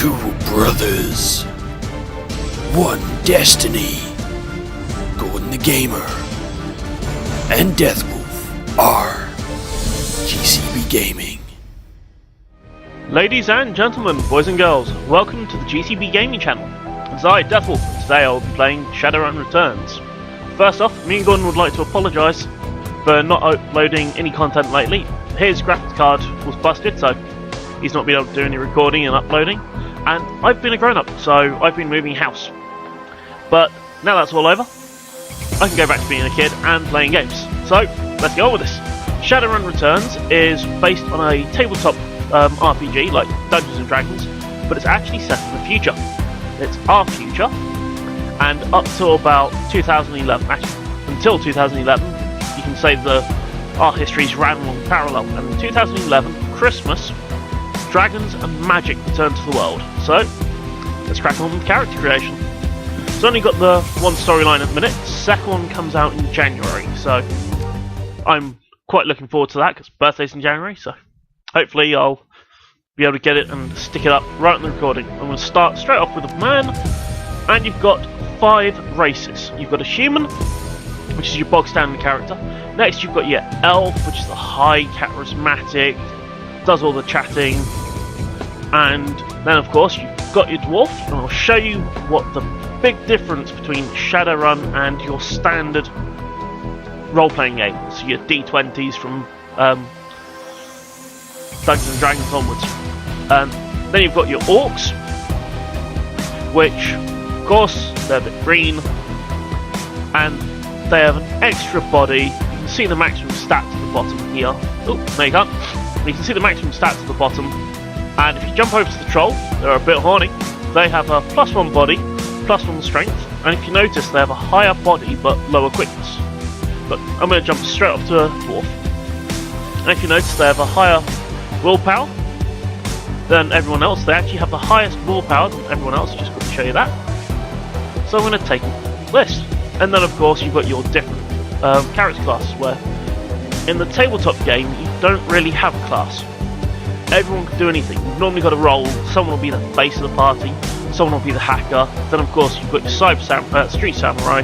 Two brothers, one destiny. Gordon the Gamer and Deathwolf are GCB Gaming. Ladies and gentlemen, boys and girls, welcome to the GCB Gaming channel. It's I, Deathwolf, and today I'll be playing Shadowrun Returns. First off, me and Gordon would like to apologise for not uploading any content lately. His graphics card was busted, so he's not been able to do any recording and uploading. And I've been a grown-up, so I've been moving house. But now that's all over, I can go back to being a kid and playing games. So, let's go on with this. Shadowrun Returns is based on a tabletop RPG like Dungeons and Dragons, but it's actually set in the future. It's our future, and up to about 2011, actually until 2011, you can say our histories ran along parallel. And in 2011, Christmas, dragons and magic returned to the world. So, let's crack on with character creation. It's only got the one storyline at the minute. The second one comes out in January, so I'm quite looking forward to that because birthday's in January. So hopefully I'll be able to get it and stick it up right on the recording. I'm going to start straight off with a man, and you've got 5 races. You've got a human, which is your bog standard character. Next you've got your elf, which is the high charismatic, does all the chatting, and then of course you've got your dwarf, and I'll show you what the big difference between Shadowrun and your standard role-playing game. So your D20s from Dungeons and Dragons onwards. Then you've got your orcs, which of course they're a bit green, and they have an extra body. You can see the maximum stats at the bottom here. Oh, no you can't. You can see the maximum stats at the bottom, and if you jump over to the troll, they're a bit horny. They have a +1 body, +1 strength, and if you notice they have a higher body but lower quickness. But I'm going to jump straight up to a dwarf, and if you notice they have a higher willpower than everyone else. They actually have the highest willpower than everyone else, just got to show you that. So I'm going to take this, and then of course you've got your different character classes, where in the tabletop game you don't really have a class. Everyone can do anything. You've normally got a role. Someone will be the face of the party, someone will be the hacker, then of course you've got your street samurai.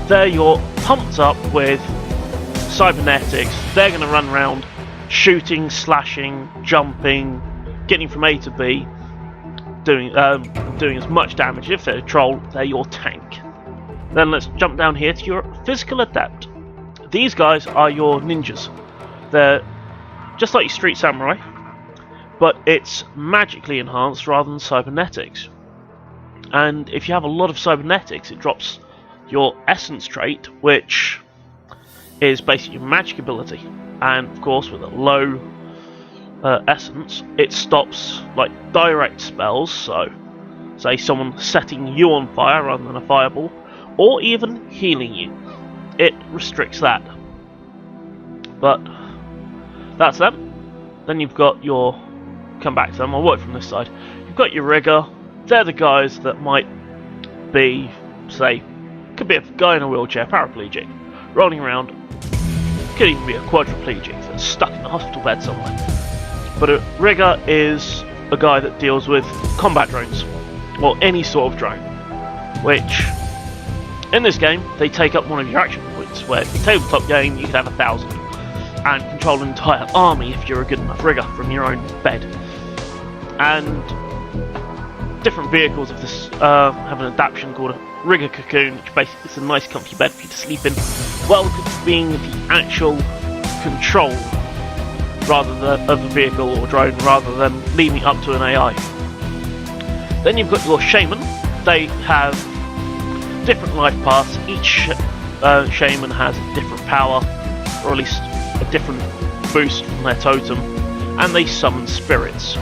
They're your pumped up with cybernetics. They're going to run around shooting, slashing, jumping, getting from A to B, doing as much damage. If they're a troll, they're your tank. Then let's jump down here to your physical adept. These guys are your ninjas. They're just like your street samurai, but it's magically enhanced rather than cybernetics. And if you have a lot of cybernetics, it drops your essence trait, which is basically your magic ability. And of course, with a low essence, it stops like direct spells. So, say someone setting you on fire rather than a fireball, or even healing you. It restricts that. But that's them. Then you've got your... come back to them, I'll work from this side. You've got your rigger. They're the guys that might be, say, could be a guy in a wheelchair, paraplegic, rolling around. Could even be a quadriplegic that's stuck in a hospital bed somewhere. But a rigger is a guy that deals with combat drones, or any sort of drone, which in this game they take up one of your action points, where in a tabletop game you could have 1,000 and control an entire army if you're a good enough rigger from your own bed. And different vehicles of this have an adaptation called a rigger cocoon, which basically is a nice comfy bed for you to sleep in, while being the actual control of the vehicle or drone, rather than leaving it up to an AI. Then you've got your shaman. They have different life paths. Each shaman has a different power, or at least a different boost from their totem, and they summon spirits.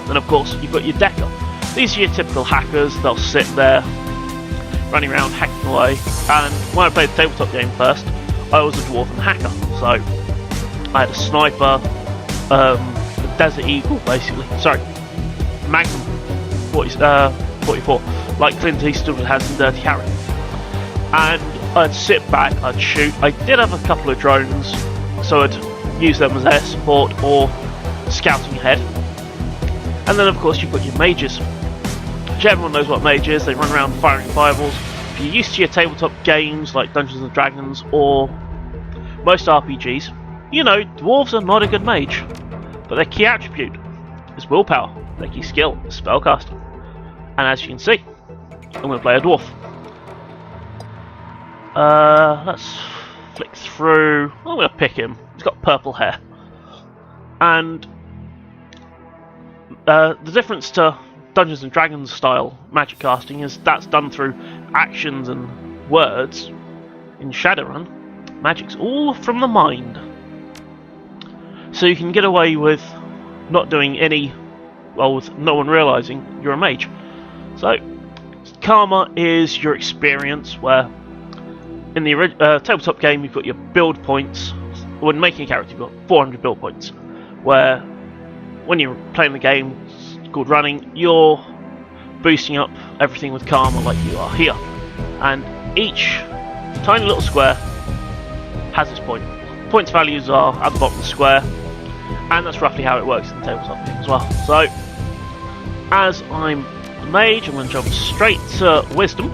Then of course you've got your decker. These are your typical hackers. They'll sit there running around hacking away, and when I played the tabletop game first, I was a dwarven hacker, so I had a sniper, a desert eagle basically, sorry, Magnum 44, like Clint Eastwood has in Dirty Harry, and I'd sit back, I'd shoot. I did have a couple of drones, so I'd use them as air support or scouting ahead. And then of course you've got your mages, which everyone knows what mage is. They run around firing fireballs. If you're used to your tabletop games like Dungeons and Dragons or most RPGs, you know dwarves are not a good mage, but their key attribute is willpower, their key skill is spellcasting. And as you can see, I'm going to play a dwarf. Let's flick through. I'm going to pick him. He's got purple hair. And the difference to Dungeons and Dragons style magic casting is that's done through actions and words. In Shadowrun, magic's all from the mind. So you can get away with not doing any, well, with no one realising you're a mage. So, karma is your experience, where in the tabletop game you've got your build points. When making a character, you've got 400 build points, where when you're playing the game, it's called running, you're boosting up everything with karma like you are here. And each tiny little square has its point. Points values are at the bottom of the square, and that's roughly how it works in the tabletop game as well. So, as I'm a mage, I'm going to jump straight to Wisdom,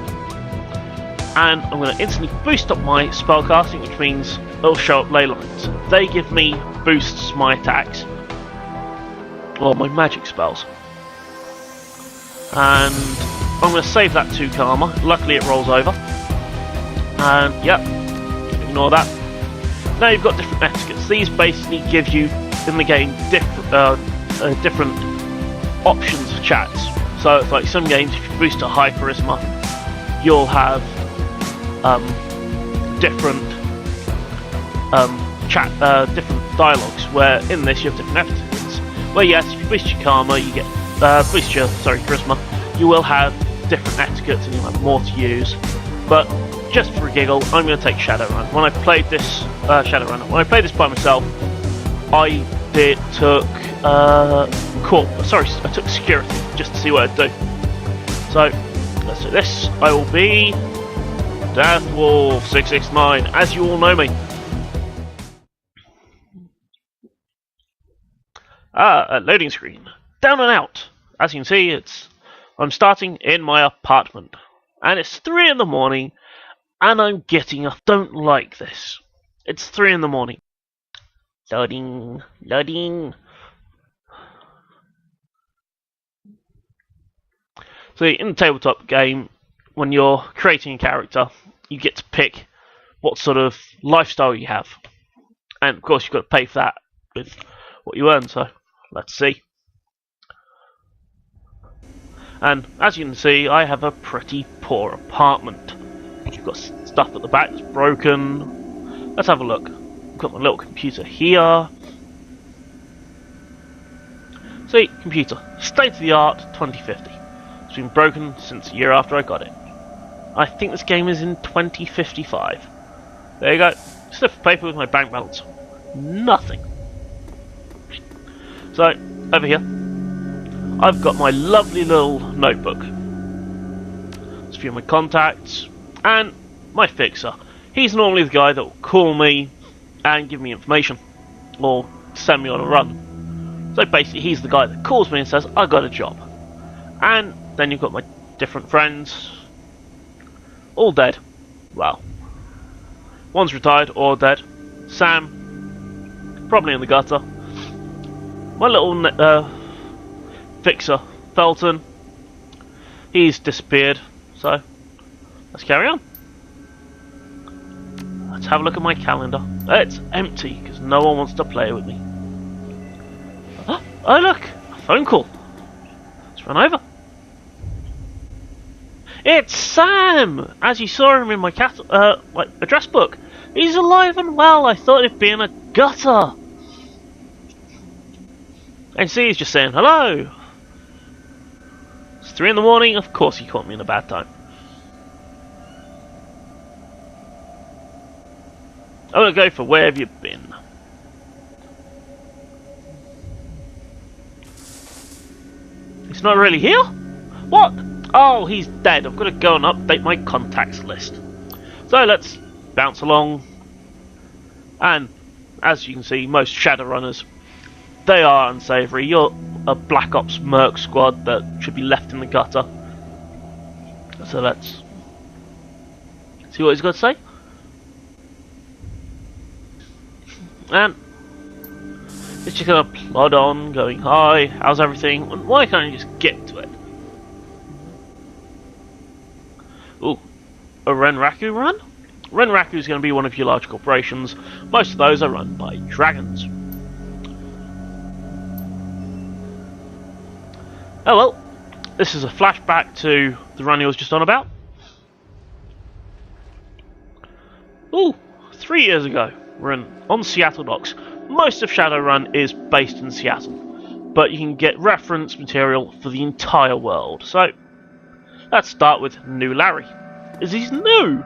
and I'm going to instantly boost up my spellcasting, which means it'll show up ley lines. They give me boosts to my attacks, or my magic spells. And I'm going to save that to Karma. Luckily it rolls over. And yep, ignore that. Now you've got different etiquettes. These basically give you, in the game, different options for chats. So it's like some games, if you boost to high charisma, you'll have different different dialogues. Where in this you have different etiquettes. Where yes, if you boost your karma, you get charisma, you will have different etiquettes and you'll have more to use. But just for a giggle, I'm going to take Shadowrun. When I played this when I played this by myself, I took security just to see what it'd do. So let's do this. I will be Deathwolf669, as you all know me. A loading screen. Down and out. As you can see, I'm starting in my apartment, and it's 3 in the morning, and I'm getting up. Don't like this. It's 3 in the morning. Loading. So in the tabletop game, when you're creating a character, you get to pick what sort of lifestyle you have. And of course you've got to pay for that with what you earn, so let's see. And as you can see, I have a pretty poor apartment. You've got stuff at the back that's broken. Let's have a look. I've got my little computer here. See, computer. State of the art, 2050. It's been broken since a year after I got it. I think this game is in 2055. There you go. Slip of paper with my bank balance. Nothing. So, over here, I've got my lovely little notebook. There's a few of my contacts, and my fixer. He's normally the guy that will call me and give me information, or send me on a run. So basically, he's the guy that calls me and says, I got a job. And then you've got my different friends, all dead. Well, one's retired or dead. Sam, probably in the gutter. My little fixer, Felton, he's disappeared. So, let's carry on. Let's have a look at my calendar. It's empty because no one wants to play with me. Oh look, a phone call. Let's run over. It's Sam! As you saw him in my address book. He's alive and well. I thought he'd be in a gutter. And see, he's just saying hello. It's 3 in the morning. Of course he caught me in a bad time. I'm gonna go for where have you been? He's not really here? What? Oh, he's dead. I've got to go and update my contacts list. So let's bounce along. And as you can see, most Shadowrunners, they are unsavoury. a Black Ops Merc squad that should be left in the gutter. So let's see what he's got to say. And it's just gonna plod on, going, hi, how's everything? And why can't I just get to it? Ooh, a Renraku run? Renraku is going to be one of your large corporations. Most of those are run by dragons. Oh well, this is a flashback to the run I was just on about. Ooh, 3 years ago, we're on Seattle docks. Most of Shadowrun is based in Seattle, but you can get reference material for the entire world. So, let's start with New Larry. Is he new?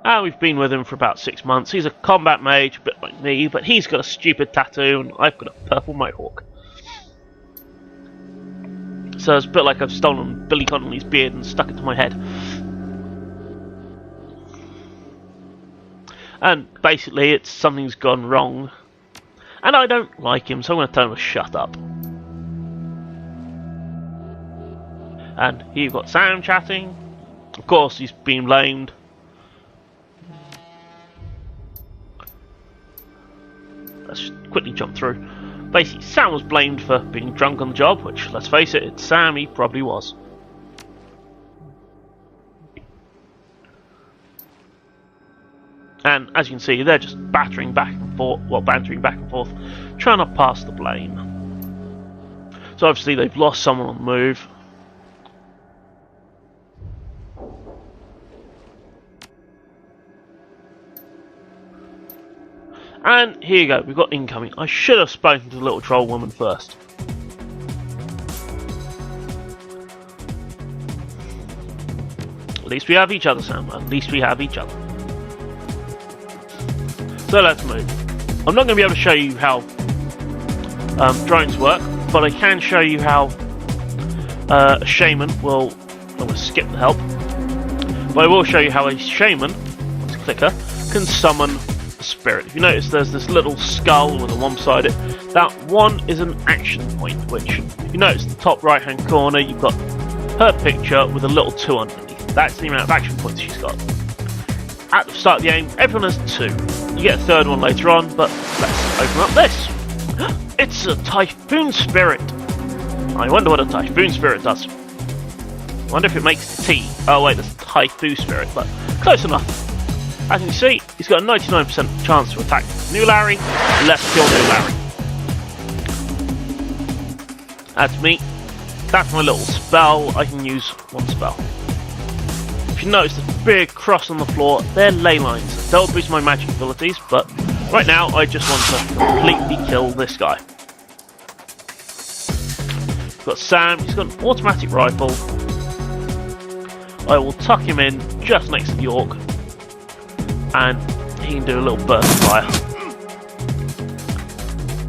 And we've been with him for about 6 months. He's a combat mage, a bit like me, but he's got a stupid tattoo and I've got a purple mohawk. So it's a bit like I've stolen Billy Connolly's beard and stuck it to my head. And basically it's something's gone wrong. And I don't like him, so I'm going to tell him to shut up. And here you've got Sam chatting. Of course he's been blamed. Let's just quickly jump through. Basically, Sam was blamed for being drunk on the job, which, let's face it, it's Sam, he probably was. And as you can see, they're just bantering back and forth, trying to pass the blame. So obviously they've lost someone on the move. And here you go, we've got incoming. I should have spoken to the little troll woman first. At least we have each other, Sam. At least we have each other. So let's move. I'm not going to be able to show you how drones work, but I can show you how a shaman will... I'm going to skip the help. But I will show you how a shaman, let's click her, can summon spirit. If you notice there's this little skull with a one beside it, that one is an action point, which if you notice the top right hand corner you've got her picture with a little 2 underneath. That's the amount of action points she's got. At the start of the game everyone has 2. You get a 3rd one later on, but let's open up this. It's a typhoon spirit. I wonder what a typhoon spirit does. I wonder if it makes tea. Oh wait, that's a typhoon spirit, but close enough. As you can see, he's got a 99% chance to attack New Larry. Let's kill New Larry. That's me. That's my little spell. I can use one spell. If you notice the big cross on the floor, they're ley lines. They'll boost my magic abilities, but right now I just want to completely kill this guy. We've got Sam. He's got an automatic rifle. I will tuck him in just next to the orc. And he can do a little burst of fire.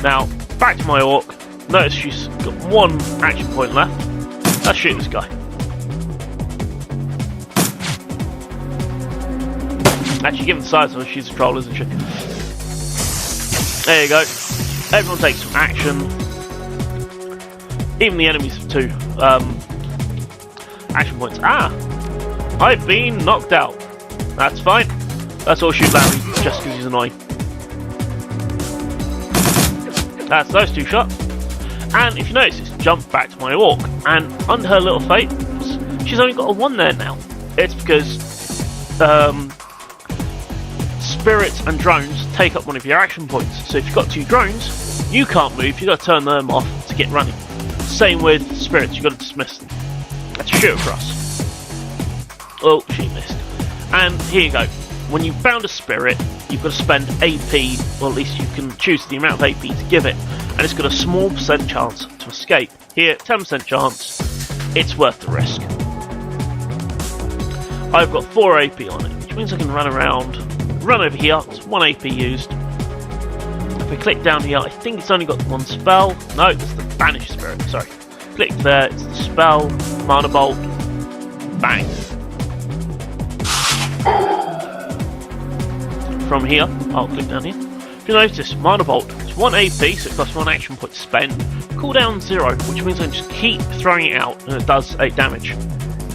Now, back to my orc. Notice she's got 1 action point left. Let's shoot this guy. Actually, given the size of her, she's a troll, isn't she? There you go. Everyone takes some action. Even the enemies have 2 action points. Ah! I've been knocked out. That's fine. Let's all shoot Larry, just because he's annoying. That's those 2 shots. And if you notice, it's jumped back to my orc. And under her little fate, she's only got a 1 there now. It's because spirits and drones take up one of your action points. So if you've got 2 drones, you can't move, you've got to turn them off to get running. Same with spirits, you've got to dismiss them. Let's shoot across. Oh, she missed. And here you go. When you've found a spirit, you've got to spend AP, or at least you can choose the amount of AP to give it, and it's got a small % chance to escape. Here, 10% chance, it's worth the risk. I've got 4 AP on it, which means I can run around, run over here, it's 1 AP used. If I click down here, I think it's only got 1 spell. No, it's the Banish Spirit, sorry. Click there, it's the spell, Mana Bolt, bang. From here, I'll click down here. If you notice, Mana Bolt is costs 1 AP, so it costs 1 action point to spend. Cooldown 0, which means I can just keep throwing it out and it does 8 damage.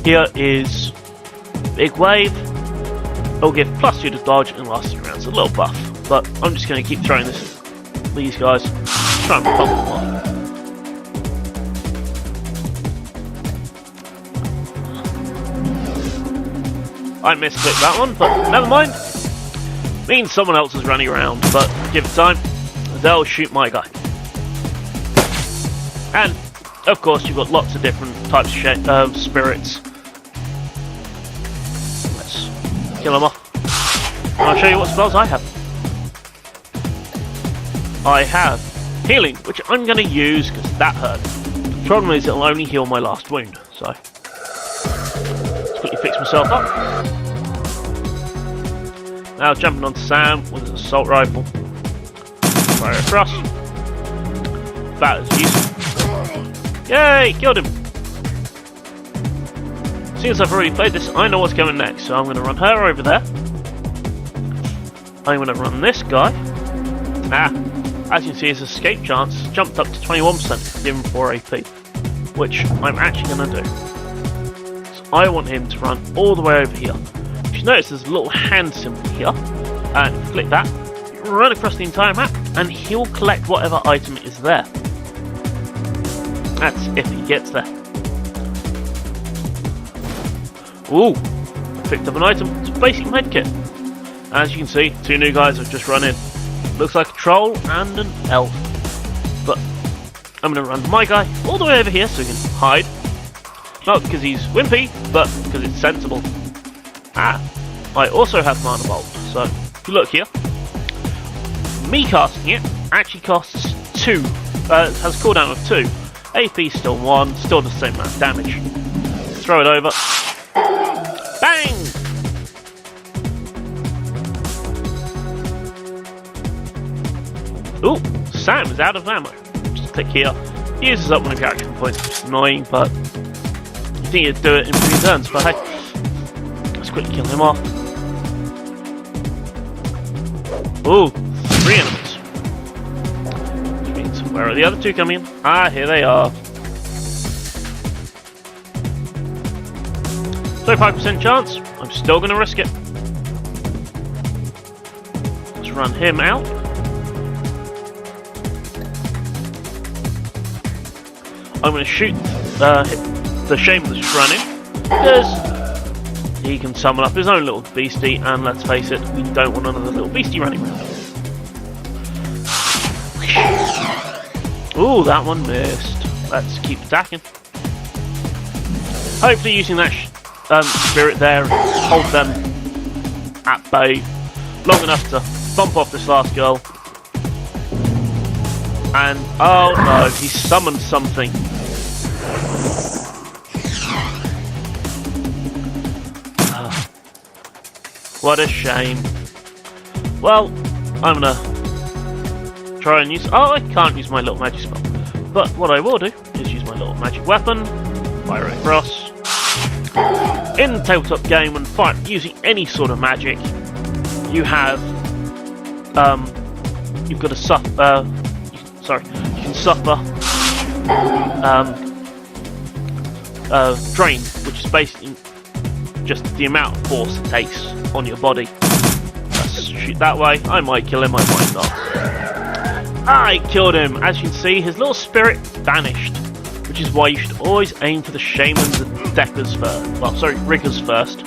Here is Big Wave. It'll give +2 to dodge and lasts 3 rounds. A little buff, but I'm just going to keep throwing these guys. Try and pump them off. I misclicked that one, but never mind. Means someone else is running around, but give it time. They'll shoot my guy. And, of course, you've got lots of different types of spirits. Let's kill them off. And I'll show you what spells I have. I have healing, which I'm going to use because that hurt. The problem is it'll only heal my last wound, so let's quickly fix myself up. Now jumping onto Sam with his assault rifle. Fire across. That is useful. Yay! Killed him! Since I've already played this, I know what's coming next, so I'm going to run her over there. I'm going to run this guy. As you can see, his escape chance jumped up to 21%, given 4 AP, which I'm actually going to do. So I want him to run all the way over here. If you notice, there's a little hand symbol here, and if you click that, you run across the entire map, and he'll collect whatever item is there. That's if he gets there. Ooh, picked up an item. It's a basic medkit. As you can see, 2 new guys have just run in. Looks like a troll and an elf. But I'm going to run my guy all the way over here so he can hide. Not because he's wimpy, but because it's sensible. I also have Mana Bolt, so if you look here, me casting it actually costs 2. It has a cooldown of 2. AP still 1, still the same amount of damage. Throw it over. Bang! Ooh, Sam is out of ammo. Just click here. He uses up one of your action points, which is annoying, but you think you'd do it in 3 turns, but hey. Let's quickly kill him off. Ooh, 3 enemies. Which means, where are the other 2 coming in? Here they are. 35% chance. I'm still going to risk it. Let's run him out. I'm going to shoot the shaman that's running, because he can summon up his own little beastie, and let's face it, we don't want another little beastie running around. Ooh, that one missed. Let's keep attacking. Hopefully using that spirit there and hold them at bay long enough to bump off this last girl. And, oh no, he summoned something. What a shame. Well, I'm gonna try and use... Oh, I can't use my little magic spell. But what I will do is use my little magic weapon, fire it across. In the tabletop game, when using any sort of magic, you have... you've got to suffer... you can suffer drain, which is basically just the amount of force it takes on your body. Let's shoot that way. I might kill him, I might not. I killed him! As you can see, his little spirit vanished, which is why you should always aim for the shamans and deckers first. Well, sorry, riggers first.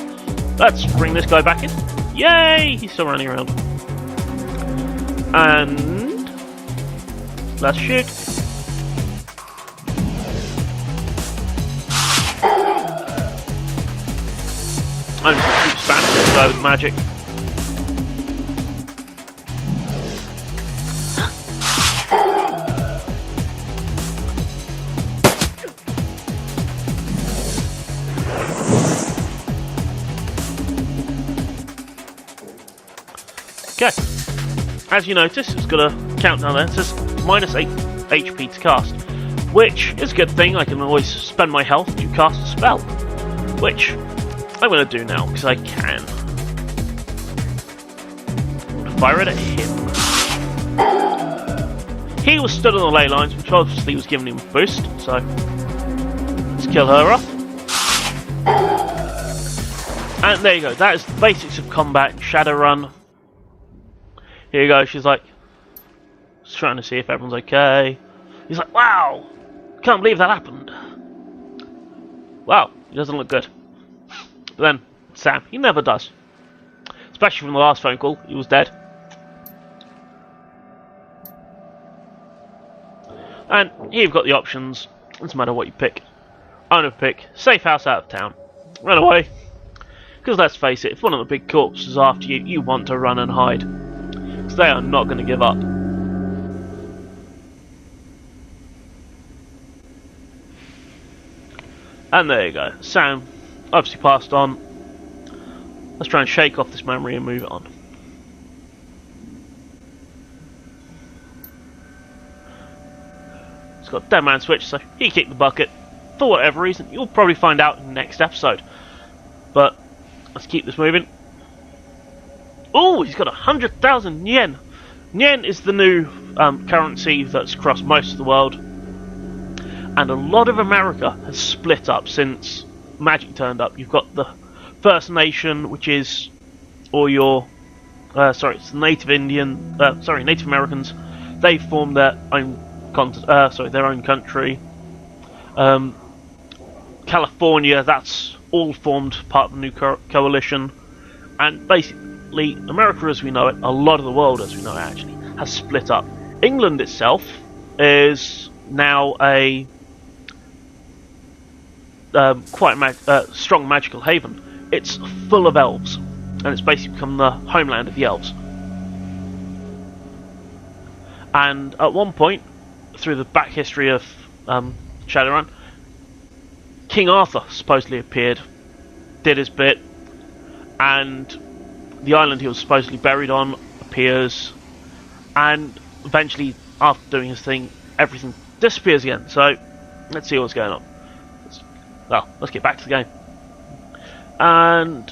Let's bring this guy back in. Yay! He's still running around. And... let's shoot. I'm just going to keep spamming this guy with magic. Okay. As you notice, it's got a countdown there. It says -8 HP to cast, which is a good thing. I can always spend my health to cast a spell, which I'm going to do now, because I can. I'm going to fire it at him. He was stood on the ley lines, which obviously was giving him a boost, so let's kill her off. And there you go, that is the basics of combat in Shadowrun. Here you go, she's like, just trying to see if everyone's okay. He's like, wow, can't believe that happened. Wow, he doesn't look good. But then, Sam, he never does. Especially from the last phone call, he was dead. And here you've got the options, doesn't matter what you pick. I'm going to pick safe house out of town. Run away. Because let's face it, if one of the big corpses is after you, you want to run and hide. Because they are not going to give up. And there you go. Sam obviously passed on. Let's try and shake off this memory and move it on. It's got a dead man switch, so he kicked the bucket. For whatever reason, you'll probably find out in the next episode. But let's keep this moving. Oh, he's got 100,000 yen. Yen is the new currency that's across most of the world. And a lot of America has split up since Magic turned up. You've got the First Nation, which is all your... it's Native Americans. They formed their own their own country. California, that's all formed part of the new coalition. And basically, America as we know it, a lot of the world as we know it actually, has split up. England itself is now a quite strong magical haven. It's full of elves, and it's basically become the homeland of the elves. And at one point, through the back history of Shadowrun, King Arthur supposedly appeared, did his bit, and the island he was supposedly buried on appears, and eventually, after doing his thing, everything disappears again. So, let's see what's going on. Let's get back to the game. And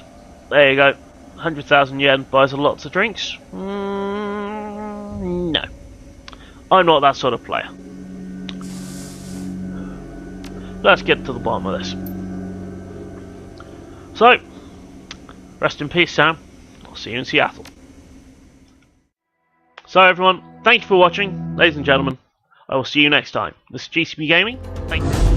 there you go. 100,000 yen buys lots of drinks. No. I'm not that sort of player. Let's get to the bottom of this. So, rest in peace, Sam. I'll see you in Seattle. So everyone, thank you for watching. Ladies and gentlemen, I will see you next time. This is GCB Gaming. Thank you.